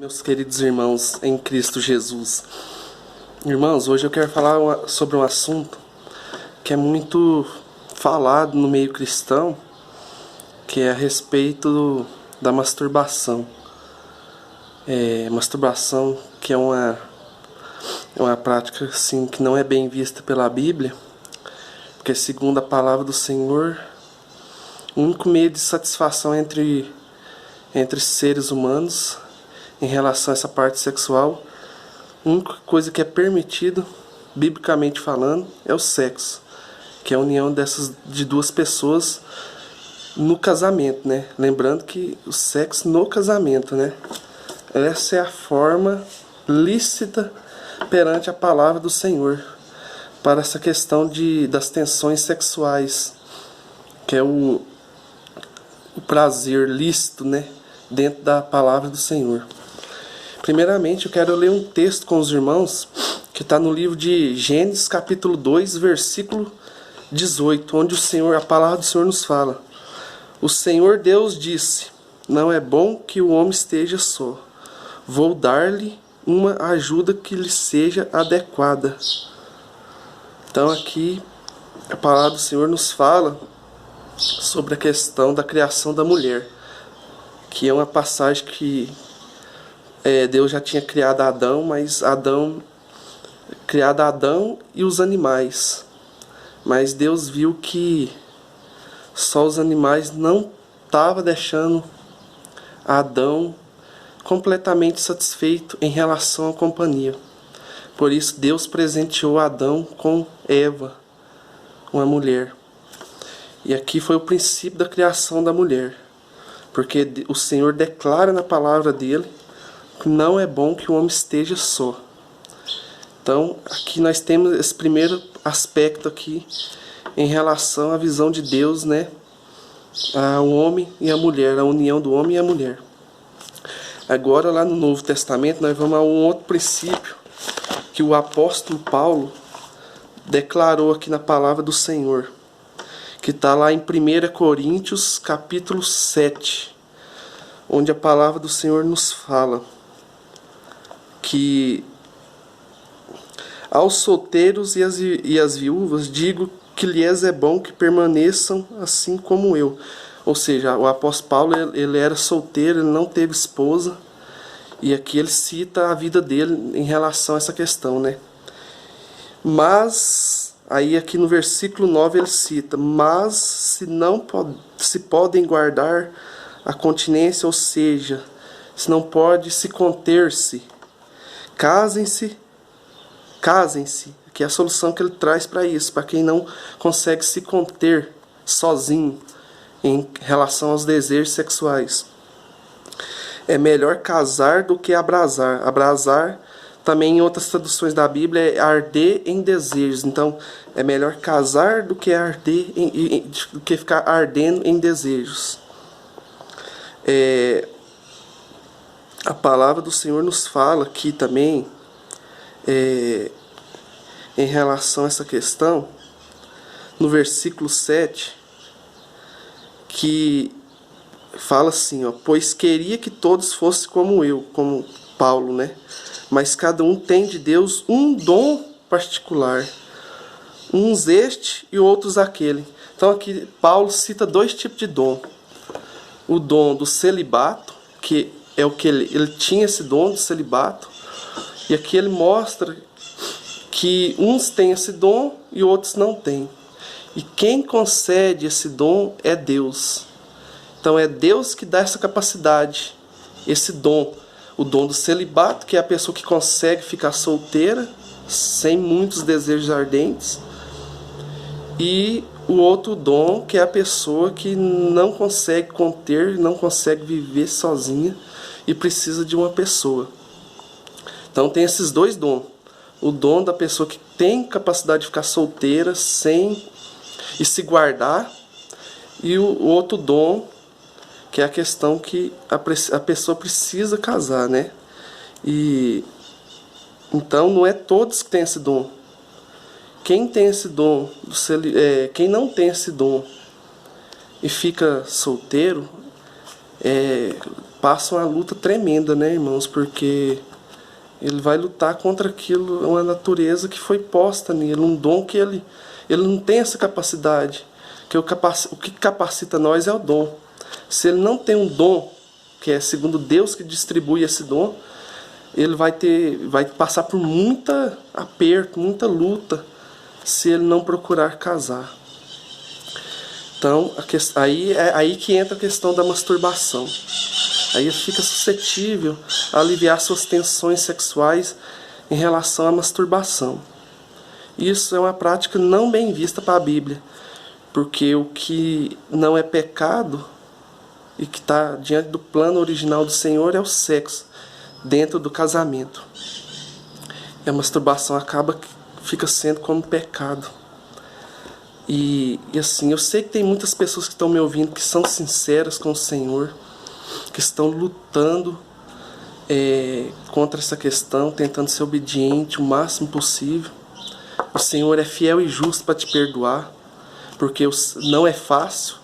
Meus queridos irmãos em Cristo Jesus. Irmãos, hoje eu quero falar sobre um assunto que é muito falado no meio cristão, que é a respeito da masturbação. Masturbação que é uma prática assim, que não é bem vista pela Bíblia, porque segundo a palavra do Senhor, o único meio de satisfação entre seres humanos em relação a essa parte sexual, a única coisa que é permitido, biblicamente falando, é o sexo, que é a união de duas pessoas no casamento, né? Lembrando que o sexo no casamento, né? Essa é a forma lícita perante a palavra do Senhor para essa questão das tensões sexuais, que é o prazer lícito, né? Dentro da palavra do Senhor. Primeiramente, eu quero ler um texto com os irmãos que está no livro de Gênesis, capítulo 2, versículo 18, onde a palavra do Senhor nos fala: O Senhor Deus disse: Não é bom que o homem esteja só. Vou dar-lhe uma ajuda que lhe seja adequada. Então aqui a palavra do Senhor nos fala sobre a questão da criação da mulher, que é uma passagem que Deus já tinha criado Adão, mas criado Adão e os animais. Mas Deus viu que só os animais não estavam deixando Adão completamente satisfeito em relação à companhia. Por isso Deus presenteou Adão com Eva, uma mulher. E aqui foi o princípio da criação da mulher, porque o Senhor declara na palavra dele que não é bom que o homem esteja só. Então, aqui nós temos esse primeiro aspecto aqui em relação à visão de Deus, né? Ao homem e a mulher, a união do homem e a mulher. Agora, lá no Novo Testamento, nós vamos a um outro princípio que o apóstolo Paulo declarou aqui na palavra do Senhor, que está lá em 1 Coríntios, capítulo 7, onde a palavra do Senhor nos fala que aos solteiros e às viúvas digo que lhes é bom que permaneçam assim como eu. Ou seja, o apóstolo Paulo ele era solteiro, ele não teve esposa, e aqui ele cita a vida dele em relação a essa questão, né? Mas aí aqui no versículo 9 ele cita: mas se podem guardar a continência, ou seja, se não pode se conter-se, casem-se, que é a solução que ele traz para isso, para quem não consegue se conter sozinho em relação aos desejos sexuais. É melhor casar do que abrasar. Abrasar, também em outras traduções da Bíblia, é arder em desejos. Então, é melhor casar do que do que ficar ardendo em desejos. A palavra do Senhor nos fala aqui também, em relação a essa questão, no versículo 7, que fala assim, ó: pois queria que todos fossem como eu, como Paulo, né? Mas cada um tem de Deus um dom particular, uns este e outros aquele. Então aqui Paulo cita dois tipos de dom: o dom do celibato, que é o que ele tinha, esse dom do celibato, e aqui ele mostra que uns têm esse dom e outros não têm. E quem concede esse dom é Deus. Então é Deus que dá essa capacidade, esse dom. O dom do celibato, que é a pessoa que consegue ficar solteira, sem muitos desejos ardentes. E o outro dom, que é a pessoa que não consegue conter, não consegue viver sozinha e precisa de uma pessoa. Então tem esses dois dons: o dom da pessoa que tem capacidade de ficar solteira e se guardar, e o outro dom, que é a questão que a pessoa precisa casar, né? E então não é todos que têm esse dom. Quem tem esse dom, quem não tem esse dom e fica solteiro, passa uma luta tremenda, né, irmãos? Porque ele vai lutar contra aquilo, uma natureza que foi posta nele, um dom que ele não tem essa capacidade. Que o que capacita nós é o dom. Se ele não tem um dom, que é segundo Deus que distribui esse dom, ele vai passar por muita aperto, muita luta, se ele não procurar casar. Então, aí é aí que entra a questão da masturbação. Aí ele fica suscetível a aliviar suas tensões sexuais em relação à masturbação. Isso é uma prática não bem vista para a Bíblia, porque o que não é pecado e que está diante do plano original do Senhor é o sexo dentro do casamento. E a masturbação fica sendo como pecado. E assim, eu sei que tem muitas pessoas que estão me ouvindo que são sinceras com o Senhor, que estão lutando contra essa questão, tentando ser obediente o máximo possível. O Senhor é fiel e justo para te perdoar, porque não é fácil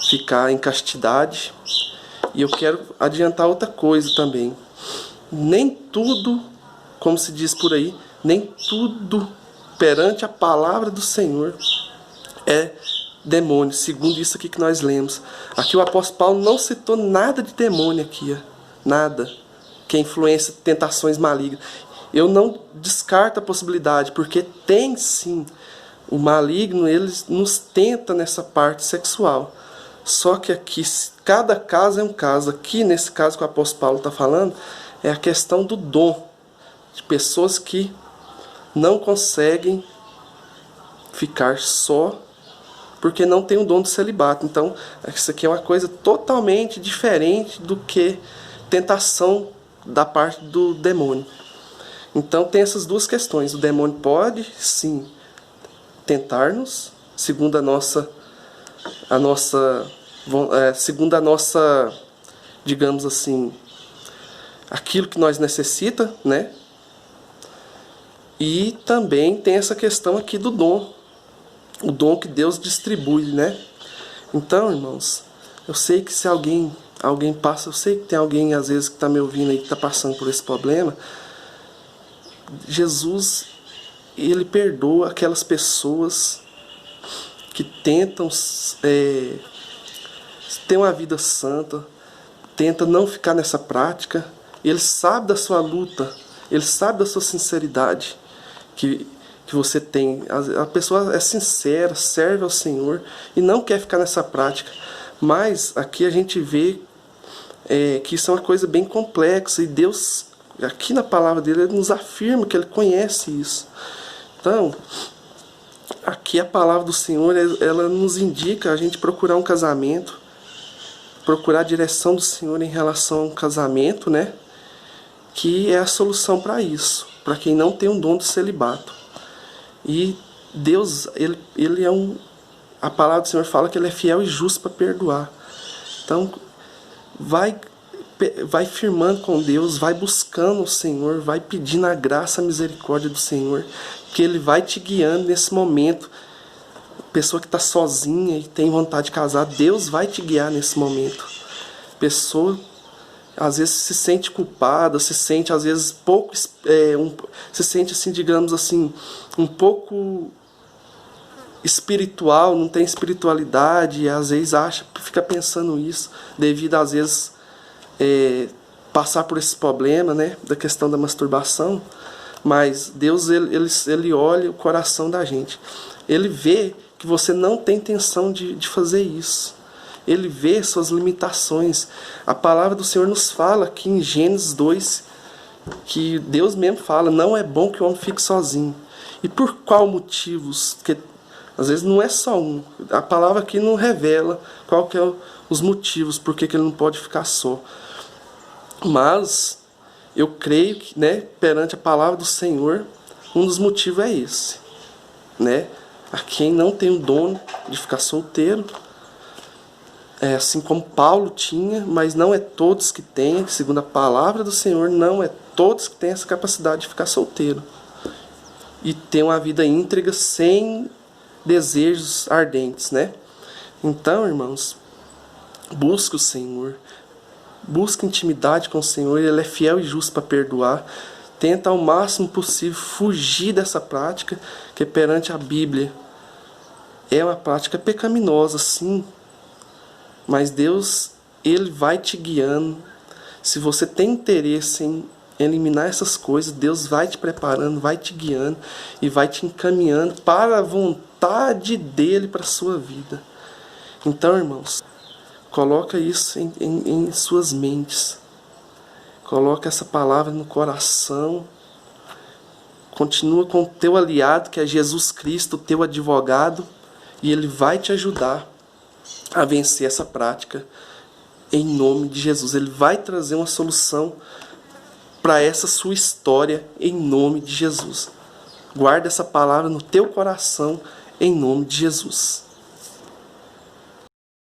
ficar em castidade. E eu quero adiantar outra coisa também. Nem tudo, como se diz por aí, nem tudo perante a palavra do Senhor é demônio, segundo isso aqui que nós lemos. Aqui o apóstolo Paulo não citou nada de demônio aqui, nada, que é influência, tentações malignas. Eu não descarto a possibilidade, porque tem sim, o maligno, ele nos tenta nessa parte sexual. Só que aqui, cada caso é um caso. Aqui, nesse caso que o apóstolo Paulo está falando, é a questão do dom, de pessoas que não conseguem ficar só porque não tem o dom do celibato. Então, isso aqui é uma coisa totalmente diferente do que tentação da parte do demônio. Então, tem essas duas questões. O demônio pode, sim, tentar-nos, segundo segundo a nossa, digamos assim, aquilo que nós necessita, né? E também tem essa questão aqui do dom, o dom que Deus distribui, né? Então, irmãos, eu sei que se alguém passa, eu sei que tem alguém às vezes que está me ouvindo aí que está passando por esse problema. Jesus, ele perdoa aquelas pessoas que tentam ter uma vida santa, tenta não ficar nessa prática. Ele sabe da sua luta, ele sabe da sua sinceridade que você tem. A pessoa é sincera, serve ao Senhor e não quer ficar nessa prática. Mas aqui a gente vê que isso é uma coisa bem complexa, e Deus, aqui na palavra dele, ele nos afirma que ele conhece isso. Então, aqui a palavra do Senhor, ela nos indica a gente procurar um casamento, procurar a direção do Senhor em relação a um casamento, né? Que é a solução para isso, para quem não tem um dom do celibato. E Deus, ele é a palavra do Senhor fala que ele é fiel e justo para perdoar. Então, vai firmando com Deus, vai buscando o Senhor, vai pedindo a graça, a misericórdia do Senhor, que ele vai te guiando nesse momento. Pessoa que está sozinha e tem vontade de casar, Deus vai te guiar nesse momento. Pessoa às vezes se sente culpada, se sente às vezes se sente assim, digamos assim, um pouco espiritual, não tem espiritualidade, e às vezes fica pensando isso, devido às vezes passar por esse problema, né, da questão da masturbação. Mas Deus, ele olha o coração da gente, ele vê que você não tem intenção de fazer isso. Ele vê suas limitações. A palavra do Senhor nos fala aqui em Gênesis 2, que Deus mesmo fala, não é bom que o homem fique sozinho. E por qual motivos? Porque às vezes não é só um. A palavra aqui não revela qual que é os motivos por que ele não pode ficar só. Mas eu creio que, né, perante a palavra do Senhor, um dos motivos é esse, né? A quem não tem o dom de ficar solteiro, assim como Paulo tinha, mas não é todos que têm, segundo a palavra do Senhor, não é todos que têm essa capacidade de ficar solteiro e ter uma vida íntegra sem desejos ardentes, né? Então, irmãos, busque o Senhor. Busque intimidade com o Senhor. Ele é fiel e justo para perdoar. Tenta ao máximo possível fugir dessa prática, que perante a Bíblia é uma prática pecaminosa, sim. Mas Deus, Ele vai te guiando. Se você tem interesse em eliminar essas coisas, Deus vai te preparando, vai te guiando e vai te encaminhando para a vontade dEle para a sua vida. Então, irmãos, coloca isso em suas mentes. Coloca essa palavra no coração. Continua com o teu aliado, que é Jesus Cristo, o teu advogado, e Ele vai te ajudar a vencer essa prática em nome de Jesus. Ele vai trazer uma solução para essa sua história em nome de Jesus. Guarda essa palavra no teu coração em nome de Jesus.